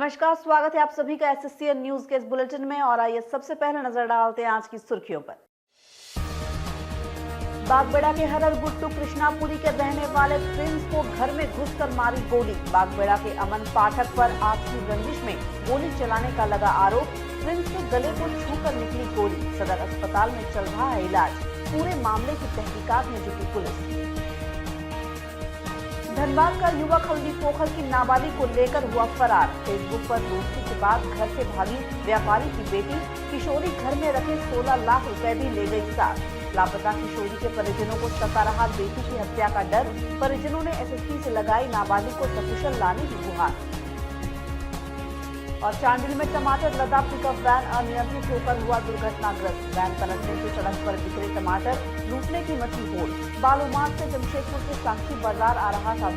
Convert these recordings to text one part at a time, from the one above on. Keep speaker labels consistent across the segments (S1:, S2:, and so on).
S1: नमस्कार, स्वागत है आप सभी का एसएससीएन न्यूज के इस बुलेटिन में। और आइए सबसे पहले नजर डालते हैं आज की सुर्खियों पर। बागबेड़ा के हरर गुट्टू कृष्णापुरी के रहने वाले प्रिंस को घर में घुसकर मारी गोली। बागबेड़ा के अमन पाठक पर आपसी रंजिश में गोली चलाने का लगा आरोप। प्रिंस के गले को छूकर निकली गोली। सदर अस्पताल में चल रहा है इलाज। पूरे मामले की तहकीकात में जुटी पुलिस। धनबाद का युवक हल्दी पोखर की नाबालिग को लेकर हुआ फरार। फेसबुक पर दोस्ती के बाद घर से भागी व्यापारी की बेटी। किशोरी घर में रखे 16 लाख रुपए भी ले गई साथ। लापता किशोरी के परिजनों को सता रहा बेटी की हत्या का डर। परिजनों ने एसएसपी से लगाई नाबालिग को सकुशल लाने की गुहार। और चांडिल में टमाटर लदा पिकअप वैन अनियंत्रित होकर हुआ दुर्घटनाग्रस्त। वैन पलटने से सड़क पर बिखरे टमाटर, लूटने की मची होड़। बालूमाथ से जमशेदपुर के साक्षी बाजार आ रहा था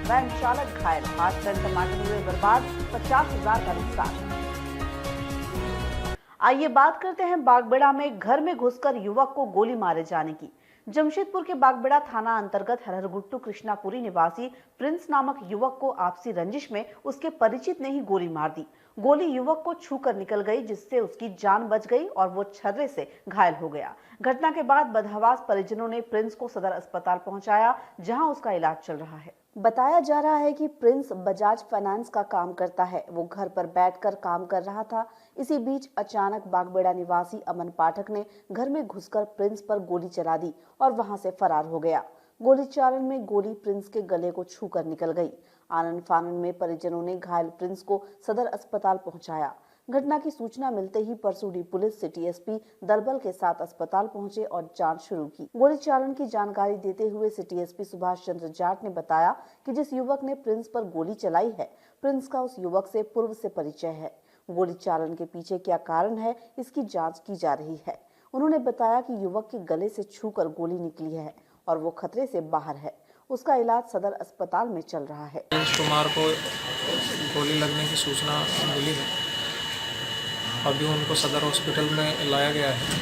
S1: वैन चालक घायल। 8 टन टमाटर हुए बर्बाद, 50,000 का नुकसान। आइए बात करते हैं बागबेड़ा में घर में घुसकर युवक को गोली मारे जाने की। जमशेदपुर के बागबेड़ा थाना अंतर्गत हरहरगुट्टू कृष्णापुरी निवासी प्रिंस नामक युवक को आपसी रंजिश में उसके परिचित ने ही गोली मार दी। गोली युवक को छूकर निकल गई, जिससे उसकी जान बच गई और वो छर्रे से घायल हो गया। घटना के बाद बदहवास परिजनों ने प्रिंस को सदर अस्पताल पहुंचाया, जहां उसका इलाज चल रहा है। बताया जा रहा है कि प्रिंस बजाज फाइनेंस का काम करता है। वो घर पर बैठकर काम कर रहा था। इसी बीच अचानक बागबेड़ा निवासी अमन पाठक ने घर में घुसकर प्रिंस पर गोली चला दी और वहां से फरार हो गया। गोली चालन में गोली प्रिंस के गले को छूकर निकल गई। आनन फानन में परिजनों ने घायल प्रिंस को सदर अस्पताल पहुंचाया। घटना की सूचना मिलते ही परसूडी पुलिस सिटी एसपी दलबल के साथ अस्पताल पहुंचे और जांच शुरू की। गोली चालन की जानकारी देते हुए सिटी एसपी सुभाष चंद्र जाट ने बताया कि जिस युवक ने प्रिंस पर गोली चलाई है, प्रिंस का उस युवक से पूर्व से परिचय है। गोली चालन के पीछे क्या कारण है, इसकी जाँच की जा रही है। उन्होंने बताया कि युवक के गले से छूकर गोली निकली है और वो खतरे से बाहर है। उसका इलाज सदर अस्पताल में चल रहा है।
S2: प्रिंस कुमार को गोली लगने की सूचना मिली है। अभी उनको सदर हॉस्पिटल में लाया गया है।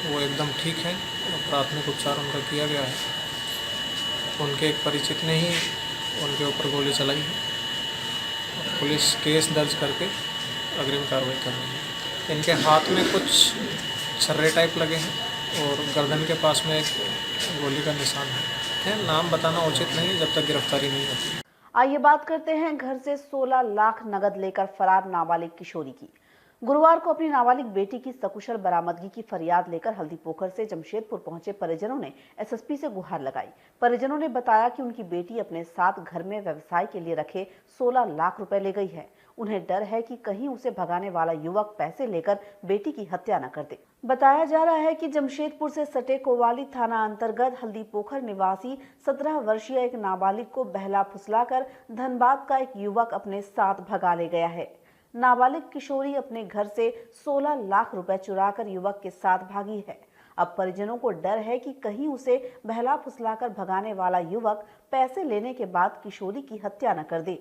S2: वो एकदम ठीक है। प्राथमिक उपचार उनका किया गया है। उनके एक परिचित ने ही उनके ऊपर गोली चलाई है। पुलिस केस दर्ज करके अग्रिम कार्रवाई कर रही है। इनके हाथ में कुछ छर्रे टाइप लगे हैं और गर्दन के पास में एक गोली का निशान है। नाम बताना उचित नहीं जब तक गिरफ्तारी नहीं होती।
S1: आइए बात करते हैं घर से 16 लाख नगद लेकर फरार नाबालिग किशोरी की। गुरुवार को अपनी नाबालिग बेटी की सकुशल बरामदगी की फरियाद लेकर हल्दी पोखर से जमशेदपुर पहुंचे परिजनों ने एसएसपी से गुहार लगाई। परिजनों ने बताया कि उनकी बेटी अपने साथ घर में व्यवसाय के लिए रखे 16 लाख रुपए ले गई है। उन्हें डर है कि कहीं उसे भगाने वाला युवक पैसे लेकर बेटी की हत्या न कर दे। बताया जा रहा है कि जमशेदपुर से सटे कोवाली थाना अंतर्गत हल्दी पोखर निवासी 17 वर्षीय एक नाबालिग को बहला फुसलाकर धनबाद का एक युवक अपने साथ भगा ले गया है। नाबालिग किशोरी अपने घर से 16 लाख रुपए चुराकर युवक के साथ भागी है। अब परिजनों को डर है कि कहीं उसे बहला फुसलाकर भगाने वाला युवक पैसे लेने के बाद किशोरी की हत्या न कर दे।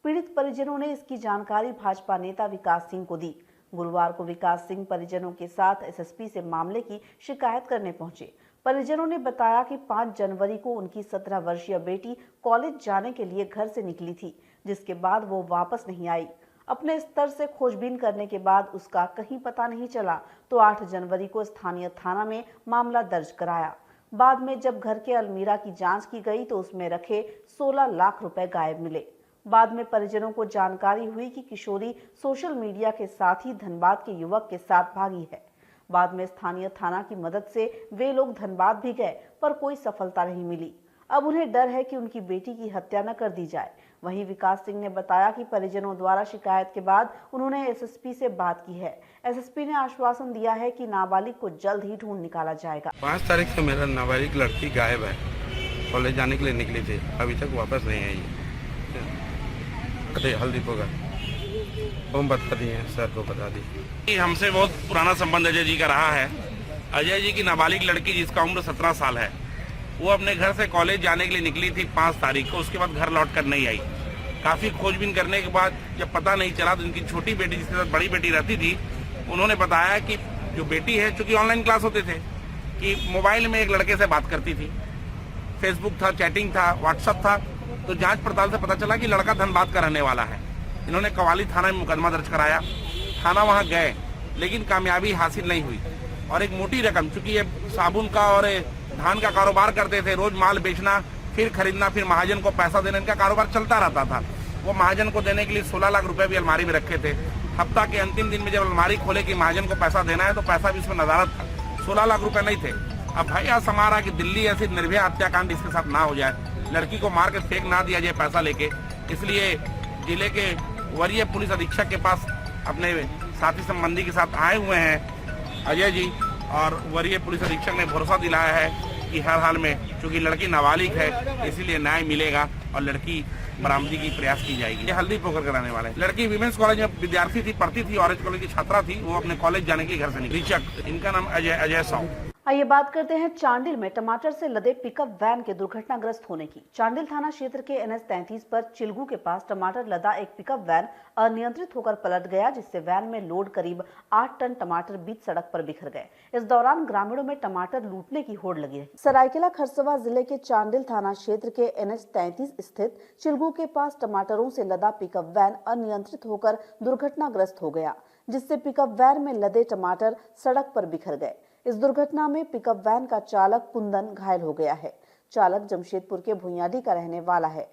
S1: पीड़ित परिजनों ने इसकी जानकारी भाजपा नेता विकास सिंह को दी। गुरुवार को विकास सिंह परिजनों के साथ एसएसपी से मामले की शिकायत करने पहुंचे। परिजनों ने बताया कि 5 जनवरी को उनकी 17 वर्षीय बेटी कॉलेज जाने के लिए घर से निकली थी, जिसके बाद वो वापस नहीं आई। अपने स्तर से खोजबीन करने के बाद उसका कहीं पता नहीं चला तो 8 जनवरी को स्थानीय थाना में मामला दर्ज कराया। बाद में जब घर के अलमीरा की जांच की गई तो उसमें रखे 16 लाख रुपए गायब मिले। बाद में परिजनों को जानकारी हुई कि किशोरी सोशल मीडिया के साथ ही धनबाद के युवक के साथ भागी है। बाद में स्थानीय थाना की मदद से वे लोग धनबाद भी गए, पर कोई सफलता नहीं मिली। अब उन्हें डर है कि उनकी बेटी की हत्या न कर दी जाए। वहीं विकास सिंह ने बताया कि परिजनों द्वारा शिकायत के बाद उन्होंने एसएसपी से बात की है। एसएसपी ने आश्वासन दिया है कि नाबालिग को जल्द ही ढूंढ निकाला जाएगा।
S3: 5 तारीख से मेरा नाबालिग लड़की गायब है। कॉलेज जाने के लिए निकली थी, अभी तक वापस नहीं आई है। हल्दी पोखर हम बता दिए, सर को बता दी।
S4: हमसे बहुत पुराना संबंध अजय जी का रहा है। अजय जी की नाबालिग लड़की जिसका उम्र 17 साल है, वो अपने घर से कॉलेज जाने के लिए निकली थी 5 तारीख को। उसके बाद घर लौट कर नहीं आई। काफ़ी खोजबीन करने के बाद जब पता नहीं चला तो उनकी छोटी बेटी जिसके साथ बड़ी बेटी रहती थी, उन्होंने बताया कि जो बेटी है, चूंकि ऑनलाइन क्लास होते थे, कि मोबाइल में एक लड़के से बात करती थी। फेसबुक था, चैटिंग था, व्हाट्सअप था। तो जांच पड़ताल से पता चला कि लड़का धनबाद का रहने वाला है। इन्होंने कवाली थाना में मुकदमा दर्ज कराया, थाना वहां गए लेकिन कामयाबी हासिल नहीं हुई। और एक मोटी रकम, चूंकि ये साबुन का और धान का कारोबार करते थे, रोज माल बेचना, फिर खरीदना, फिर महाजन को पैसा देना, इनका कारोबार चलता रहता था। वो महाजन को देने के लिए 16 लाख रुपए भी अलमारी में रखे थे। हफ्ता के अंतिम दिन में जब अलमारी खोले कि महाजन को पैसा देना है तो पैसा भी इसमें नजारत था, 16 लाख रुपए नहीं थे। अब भाई आज समा रहा कि दिल्ली ऐसी निर्भया हत्याकांड इसके साथ ना हो जाए, लड़की को मार के फेंक ना दिया जाए पैसा लेके। इसलिए जिले के वरीय पुलिस अधीक्षक के पास अपने साथी संबंधी के साथ आए हुए हैं अजय जी, और वरीय पुलिस अधीक्षक ने भरोसा दिलाया है कि हर हाल में, चूंकि लड़की नाबालिग है इसीलिए न्याय मिलेगा और लड़की बरामदी की प्रयास की जाएगी। ये हल्दी पोखर कराने वाले हैं। लड़की विमेंस कॉलेज में विद्यार्थी थी, पढ़ती थी, ऑरेंज कॉलेज की छात्रा थी। वो अपने कॉलेज जाने के लिए घर से निकली। इनका नाम अजय साहू।
S1: आइए बात करते हैं चांडिल में टमाटर से लदे पिकअप वैन के दुर्घटनाग्रस्त होने की। चांडिल थाना क्षेत्र के NH 33 पर चिलगू के पास टमाटर लदा एक पिकअप वैन अनियंत्रित होकर पलट गया, जिससे वैन में लोड करीब 8 टन टमाटर बीच सड़क पर बिखर गए। इस दौरान ग्रामीणों में टमाटर लूटने की होड़ लगी रही। सरायकेला खरसवा जिले के चांडिल थाना क्षेत्र के NH 33 स्थित चिलगू के पास टमाटरों से लदा पिकअप वैन अनियंत्रित होकर दुर्घटनाग्रस्त हो गया, जिससे पिकअप वैन में लदे टमाटर सड़क पर बिखर गए। इस दुर्घटना में पिकअप वैन का चालक कुंदन घायल हो गया है। चालक जमशेदपुर के भुइयाडी का रहने वाला है।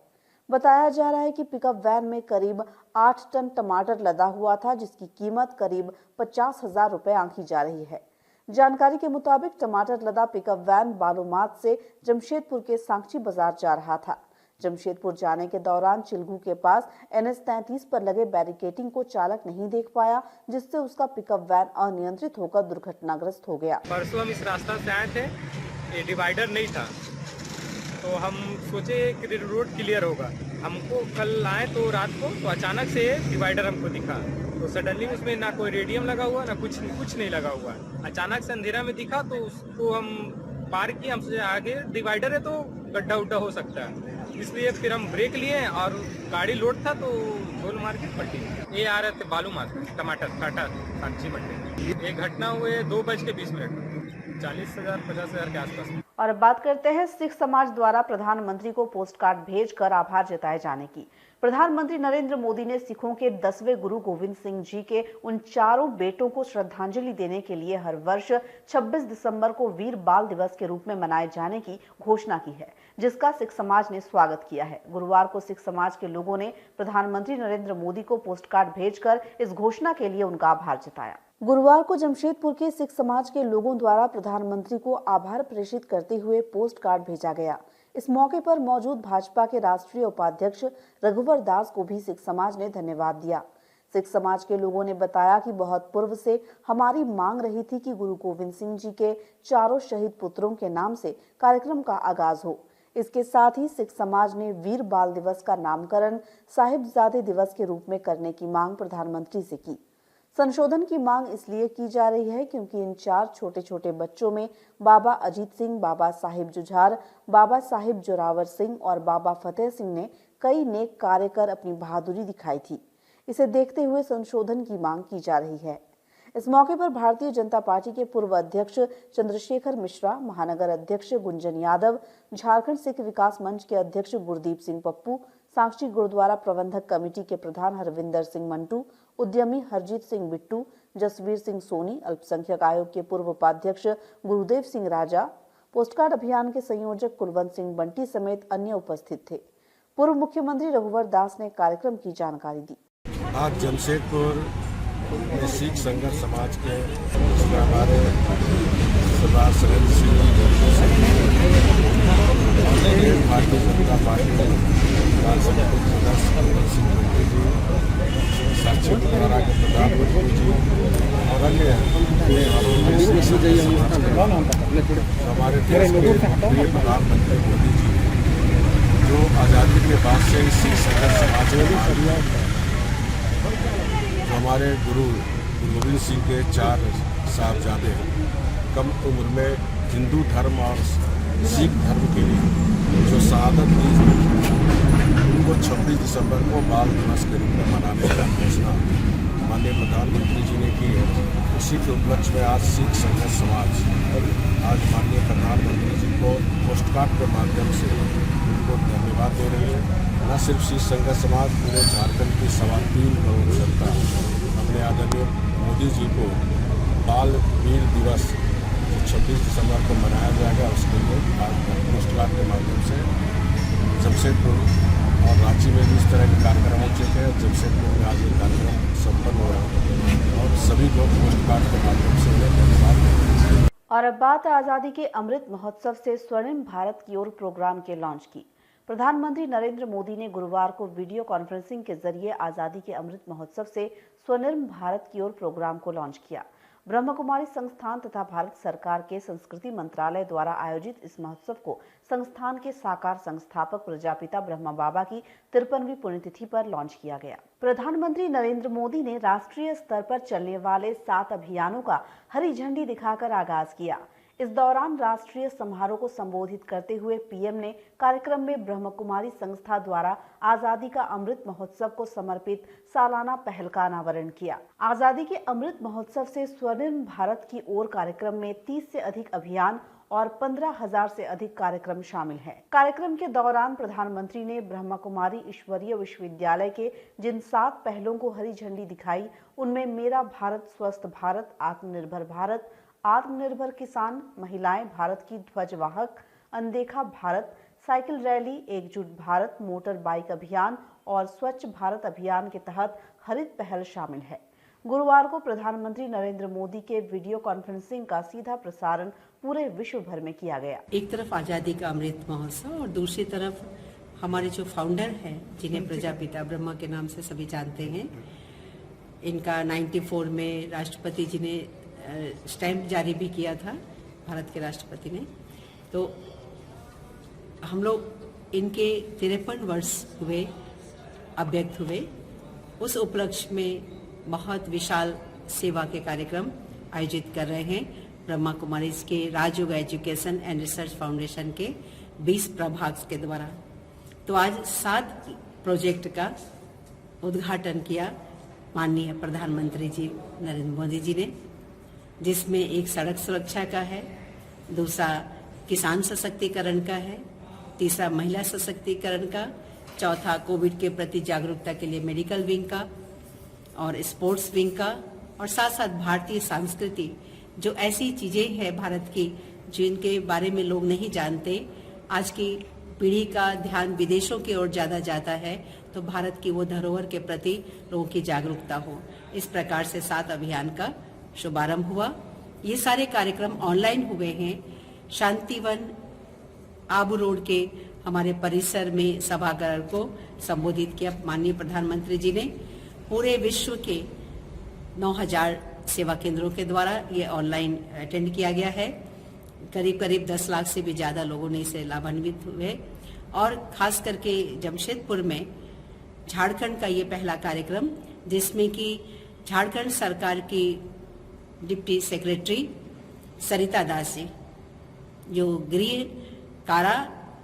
S1: बताया जा रहा है कि पिकअप वैन में करीब 8 टन टमाटर लदा हुआ था, जिसकी कीमत करीब 50,000 रुपए आंकी जा रही है। जानकारी के मुताबिक टमाटर लदा पिकअप वैन बालूमाथ से जमशेदपुर के सांची बाजार जा रहा था। जमशेदपुर जाने के दौरान चिलगू के पास NH 33 पर लगे बैरिकेटिंग को चालक नहीं देख पाया, जिससे उसका पिकअप वैन अनियंत्रित होकर दुर्घटनाग्रस्त हो गया।
S5: परसों हम इस रास्ता से आए थे, ये डिवाइडर नहीं था तो हम सोचे कि रोड क्लियर होगा। हमको कल आए तो रात को, तो अचानक से डिवाइडर हमको दिखा, तो सडनली उसमें ना कोई रेडियम लगा हुआ ना कुछ नहीं लगा हुआ। अचानक से अंधेरा में दिखा तो उसको हम पार किए। हमसे आगे डिवाइडर है तो गड्ढा उड्ढा हो सकता है, इसलिए फिर हम ब्रेक लिए और गाड़ी लोड था तो गोल मार के पलटी। ये आ रहे थे बालूमाथ टमाटर टाटा सांची मंडी। ये घटना हुए 2:20, 40,000 50,000 के आसपास।
S1: और अब बात करते हैं सिख समाज द्वारा प्रधानमंत्री को पोस्ट कार्ड भेजकर आभार जताए जाने की। प्रधानमंत्री नरेंद्र मोदी ने सिखों के 10वें गुरु गोविंद सिंह जी के उन चारों बेटों को श्रद्धांजलि देने के लिए हर वर्ष 26 दिसंबर को वीर बाल दिवस के रूप में मनाए जाने की घोषणा की है, जिसका सिख समाज ने स्वागत किया है। गुरुवार को सिख समाज के लोगों ने प्रधानमंत्री नरेंद्र मोदी को पोस्ट कार्ड भेजकर इस घोषणा के लिए उनका आभार जताया। गुरुवार को जमशेदपुर के सिख समाज के लोगों द्वारा प्रधानमंत्री को आभार प्रेषित करते हुए पोस्ट कार्ड भेजा गया। इस मौके पर मौजूद भाजपा के राष्ट्रीय उपाध्यक्ष रघुवर दास को भी सिख समाज ने धन्यवाद दिया। सिख समाज के लोगों ने बताया कि बहुत पूर्व से हमारी मांग रही थी कि गुरु गोविंद सिंह जी के चारों शहीद पुत्रों के नाम से कार्यक्रम का आगाज हो। इसके साथ ही सिख समाज ने वीर बाल दिवस का नामकरण साहिबजादे दिवस के रूप में करने की मांग प्रधानमंत्री से की। संशोधन की मांग इसलिए की जा रही है क्योंकि इन 4 छोटे छोटे बच्चों में बाबा अजीत सिंह, बाबा साहिब जुझार, बाबा साहिब जोरावर सिंह और बाबा फतेह सिंह ने कई नेक कार्य कर अपनी बहादुरी दिखाई थी। इसे देखते हुए संशोधन की मांग की जा रही है। इस मौके पर भारतीय जनता पार्टी के पूर्व अध्यक्ष चंद्रशेखर मिश्रा, महानगर अध्यक्ष गुंजन यादव, झारखंड सिख विकास मंच के अध्यक्ष गुरदीप सिंह पप्पू, सांची गुरुद्वारा प्रबंधक कमेटी के प्रधान हरविंदर सिंह मंटू, उद्यमी हरजीत सिंह बिट्टू, जसवीर सिंह सोनी, अल्पसंख्यक आयोग के पूर्व उपाध्यक्ष गुरुदेव सिंह राजा, पोस्टकार्ड अभियान के संयोजक कुलवंत सिंह बंटी समेत अन्य उपस्थित थे। पूर्व मुख्यमंत्री रघुवर दास ने कार्यक्रम की जानकारी दी।
S6: आज जमशेदपुर में सिख संघर्ष समाज के हमारे सरदार सुरेंद्र सिंह भारतीय जनता पार्टी राज्य सदस्य सिंह बंटी जी, सांची गुरुद्वारा के प्रधानमंत्री जी और अन्य हमारे देश के प्रधानमंत्री मोदी जी, जो आज़ादी के बाद से ही सिख संघर्ष समाज में हमारे गुरु गोविंद सिंह के 4 साहबजादे कम उम्र में हिंदू धर्म और सिख धर्म के लिए जो शहादत दी, उनको 26 दिसंबर को बाल दिवस के रूप में मनाने का घोषणा माननीय प्रधानमंत्री जी ने की है। उसी के उपलक्ष्य में आज सिख संघर्ष समाज आज माननीय प्रधानमंत्री जी को पोस्टकार्ड के माध्यम से को धन्यवाद दे रही है। न सिर्फ शीख संघ समाज, पूरे झारखंड की 3.25 करोड़ जनता अपने आदरणीय मोदी जी को बाल वीर दिवस 26 दिसंबर को मनाया जाएगा, उसके लिए आज पोस्ट कार्ड के माध्यम से जमशेदपुर और रांची में भी इस तरह के कार्यक्रम हो चुके हैं। जमशेदपुर में आज ये कार्यक्रम संपन्न हो रहा है और सभी लोग पोस्ट कार्ड के माध्यम से उन्हें धन्यवाद देते हैं।
S1: और अब बात आजादी के अमृत महोत्सव से स्वर्णिम भारत की ओर प्रोग्राम के लॉन्च की। प्रधानमंत्री नरेंद्र मोदी ने गुरुवार को वीडियो कॉन्फ्रेंसिंग के जरिए आजादी के अमृत महोत्सव से स्वर्णिम भारत की ओर प्रोग्राम को लॉन्च किया। ब्रह्म कुमारी संस्थान तथा भारत सरकार के संस्कृति मंत्रालय द्वारा आयोजित इस महोत्सव को संस्थान के साकार संस्थापक प्रजापिता ब्रह्मा बाबा की 53वीं पुण्यतिथि पर लॉन्च किया गया। प्रधानमंत्री नरेंद्र मोदी ने राष्ट्रीय स्तर पर चलने वाले 7 अभियानों का हरी झंडी दिखाकर आगाज किया। इस दौरान राष्ट्रीय समारोह को संबोधित करते हुए पीएम ने कार्यक्रम में ब्रह्म कुमारी संस्था द्वारा आजादी का अमृत महोत्सव को समर्पित सालाना पहल का अनावरण किया। आजादी के अमृत महोत्सव से स्वर्णिम भारत की ओर कार्यक्रम में 30 से अधिक अभियान और 15,000 से अधिक कार्यक्रम शामिल हैं। कार्यक्रम के दौरान प्रधानमंत्री ने ब्रह्मा कुमारी ईश्वरीय विश्वविद्यालय के जिन 7 पहलों को हरी झंडी दिखाई, उनमें मेरा भारत, स्वस्थ भारत, आत्मनिर्भर भारत, आत्मनिर्भर किसान, महिलाएं भारत की ध्वजवाहक, अनदेखा भारत, साइकिल रैली, एकजुट भारत, मोटर बाइक अभियान और स्वच्छ भारत अभियान के तहत हरित पहल शामिल है। गुरुवार को प्रधानमंत्री नरेंद्र मोदी के वीडियो कॉन्फ्रेंसिंग का सीधा प्रसारण पूरे विश्व भर में किया गया।
S7: एक तरफ आजादी का अमृत महोत्सव और दूसरी तरफ हमारे जो फाउंडर हैं, जिन्हें प्रजापिता ब्रह्मा के नाम से सभी जानते हैं, इनका 94 में राष्ट्रपति जी ने स्टैम्प जारी भी किया था, भारत के राष्ट्रपति ने। तो हम लोग इनके 53 वर्ष हुए, अव्यक्त हुए, उस उपलक्ष्य में बहुत विशाल सेवा के कार्यक्रम आयोजित कर रहे हैं। ब्रह्मा कुमारी के राजयोग एजुकेशन एंड रिसर्च फाउंडेशन के 20 प्रभाग के द्वारा तो आज 7 प्रोजेक्ट का उद्घाटन किया माननीय प्रधानमंत्री जी नरेंद्र मोदी जी ने, जिसमें एक सड़क सुरक्षा का है, दूसरा किसान सशक्तिकरण का है, तीसरा महिला सशक्तिकरण का, चौथा कोविड के प्रति जागरूकता के लिए मेडिकल विंग का और स्पोर्ट्स विंग का, और साथ साथ भारतीय संस्कृति, जो ऐसी चीजें हैं भारत की जिनके बारे में लोग नहीं जानते। आज की पीढ़ी का ध्यान विदेशों की ओर ज्यादा जाता है, तो भारत की वो धरोहर के प्रति लोगों की जागरूकता हो। इस प्रकार से 7 अभियान का शुभारंभ हुआ। ये सारे कार्यक्रम ऑनलाइन हुए हैं। शांतिवन आबू रोड के हमारे परिसर में सभागार को संबोधित किया माननीय प्रधानमंत्री जी ने। पूरे विश्व के 9,000 सेवा केंद्रों के द्वारा ये ऑनलाइन अटेंड किया गया है। करीब 10 लाख से भी ज्यादा लोगों ने इसे लाभान्वित हुए और खास करके जमशेदपुर में झारखंड का ये पहला कार्यक्रम, जिसमें कि झारखंड सरकार की डिप्टी सेक्रेटरी सरिता दास जी, जो गृह कारा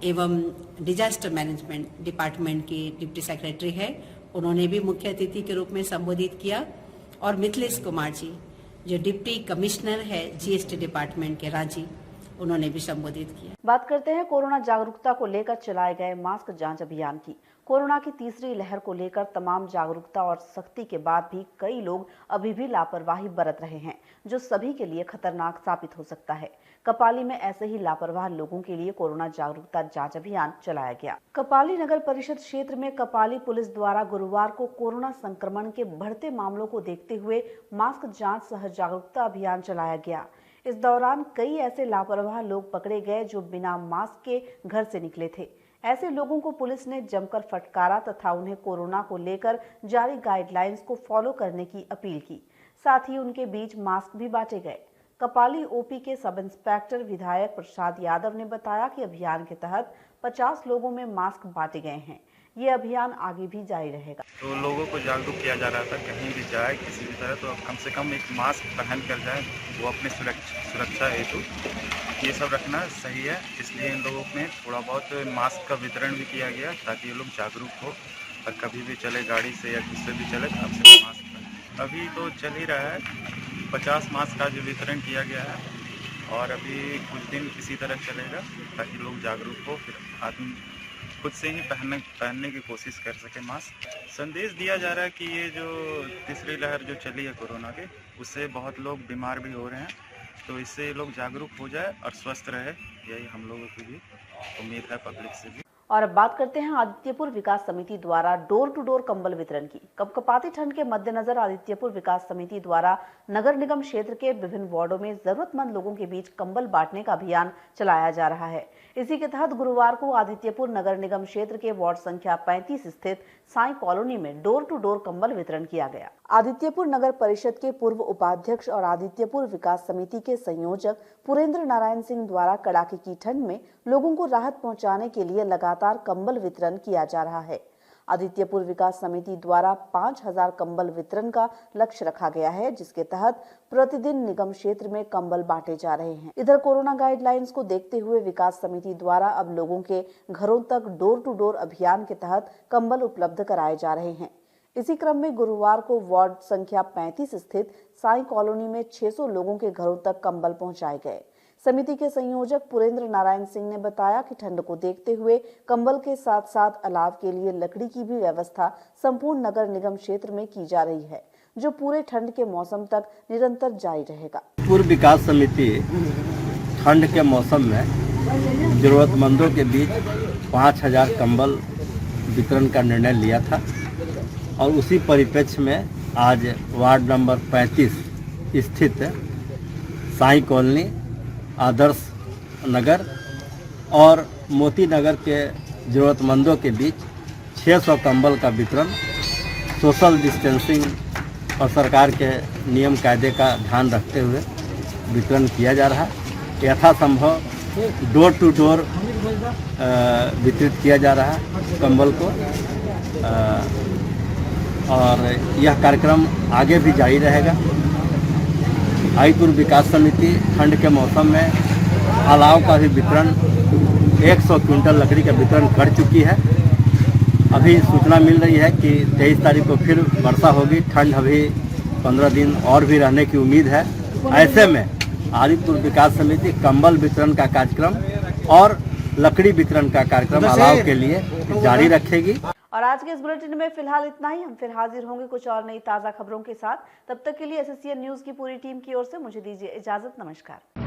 S7: एवं डिजास्टर मैनेजमेंट डिपार्टमेंट की डिप्टी सेक्रेटरी है, उन्होंने भी मुख्य अतिथि के रूप में संबोधित किया, और मिथिलेश कुमार जी जो डिप्टी कमिश्नर है जीएसटी डिपार्टमेंट के रांची, उन्होंने भी संबोधित किया।
S1: बात करते हैं कोरोना जागरूकता को लेकर चलाए गए मास्क जांच अभियान की। कोरोना की तीसरी लहर को लेकर तमाम जागरूकता और सख्ती के बाद भी कई लोग अभी भी लापरवाही बरत रहे हैं, जो सभी के लिए खतरनाक साबित हो सकता है। कपाली में ऐसे ही लापरवाह लोगों के लिए कोरोना जागरूकता जांच अभियान चलाया गया। कपाली नगर परिषद क्षेत्र में कपाली पुलिस द्वारा गुरुवार को कोरोना संक्रमण के बढ़ते मामलों को देखते हुए मास्क जांच सह जागरूकता अभियान चलाया गया। इस दौरान कई ऐसे लापरवाह लोग पकड़े गए जो बिना मास्क के घर से निकले थे। ऐसे लोगों को पुलिस ने जमकर फटकारा तथा उन्हें कोरोना को लेकर जारी गाइडलाइंस को फॉलो करने की अपील की। साथ ही उनके बीच मास्क भी बांटे गए। कपाली ओपी के सब इंस्पेक्टर विधायक प्रसाद यादव ने बताया कि अभियान के तहत 50 लोगों में मास्क बांटे गए हैं। ये अभियान आगे भी जारी रहेगा।
S8: तो लोगों को जागरूक किया जा रहा था, कहीं भी जाए किसी भी तरह तो कम से कम एक मास्क पहन कर जाए, वो अपनी सुरक्षा हेतु ये सब रखना सही है। इसलिए इन लोगों में थोड़ा बहुत मास्क का वितरण भी किया गया ताकि ये लोग जागरूक हो और कभी भी चले गाड़ी से या किससे भी चले तो आपसे मास्क पहने। अभी तो चल ही रहा है, 50 मास्क का जो वितरण किया गया है और अभी कुछ दिन इसी तरह चलेगा ताकि लोग जागरूक हो, फिर खुद से ही पहनने की कोशिश कर सके मास्क। संदेश दिया जा रहा है कि ये जो तीसरी लहर जो चली है कोरोना की, उससे बहुत लोग बीमार भी हो रहे हैं, तो इससे लोग जागरूक हो जाए और स्वस्थ रहे, यही हम लोगों की भी उम्मीद है, पब्लिक से भी।
S1: और अब बात करते हैं आदित्यपुर विकास समिति द्वारा डोर टू डोर कंबल वितरण की। कपकपाती ठंड के मद्देनजर आदित्यपुर विकास समिति द्वारा नगर निगम क्षेत्र के विभिन्न वार्डों में जरूरतमंद लोगों के बीच कंबल बांटने का अभियान चलाया जा रहा है। इसी के तहत गुरुवार को आदित्यपुर नगर निगम क्षेत्र के वार्ड संख्या 35 स्थित साई कॉलोनी में डोर टू डोर कंबल वितरण किया गया। आदित्यपुर नगर परिषद के पूर्व उपाध्यक्ष और आदित्यपुर विकास समिति के संयोजक पुरेंद्र नारायण सिंह द्वारा कड़ाके की ठंड में लोगों को राहत पहुंचाने के लिए लगातार कंबल वितरण किया जा रहा है। आदित्यपुर विकास समिति द्वारा 5000 कंबल वितरण का लक्ष्य रखा गया है, जिसके तहत प्रतिदिन निगम क्षेत्र में कंबल बांटे जा रहे हैं। इधर कोरोना गाइडलाइंस को देखते हुए विकास समिति द्वारा अब लोगों के घरों तक डोर टू डोर अभियान के तहत कंबल उपलब्ध कराए जा रहे हैं। इसी क्रम में गुरुवार को वार्ड संख्या 35 स्थित साई कॉलोनी में 600 लोगों के घरों तक कंबल पहुंचाए गए। समिति के संयोजक पुरेंद्र नारायण सिंह ने बताया कि ठंड को देखते हुए कंबल के साथ साथ अलाव के लिए लकड़ी की भी व्यवस्था संपूर्ण नगर निगम क्षेत्र में की जा रही है, जो पूरे ठंड के मौसम तक निरंतर जारी रहेगा।
S9: पूर्व विकास समिति ठंड के मौसम में जरूरतमंदों के बीच 5000 कंबल वितरण का निर्णय लिया था और उसी परिप्रेक्ष्य में आज वार्ड नंबर 35 स्थित साई कॉलोनी, आदर्श नगर और मोती नगर के ज़रूरतमंदों के बीच 600 कंबल का वितरण सोशल डिस्टेंसिंग और सरकार के नियम कायदे का ध्यान रखते हुए वितरण किया जा रहा है। यथासंभव डोर टू डोर वितरित किया जा रहा है कंबल को और यह कार्यक्रम आगे भी जारी रहेगा। आदिपुर विकास समिति ठंड के मौसम में अलाव का भी वितरण 100 क्विंटल लकड़ी का वितरण कर चुकी है। अभी सूचना मिल रही है कि 23 तारीख को फिर वर्षा होगी। ठंड अभी 15 दिन और भी रहने की उम्मीद है। ऐसे में आदिपुर विकास समिति कंबल वितरण का कार्यक्रम और लकड़ी वितरण का कार्यक्रम अलाव के लिए जारी रखेगी।
S1: और आज के इस बुलेटिन में फिलहाल इतना ही। हम फिर हाजिर होंगे कुछ और नई ताज़ा खबरों के साथ। तब तक के लिए एसएससीएन न्यूज़ की पूरी टीम की ओर से मुझे दीजिए इजाजत। नमस्कार।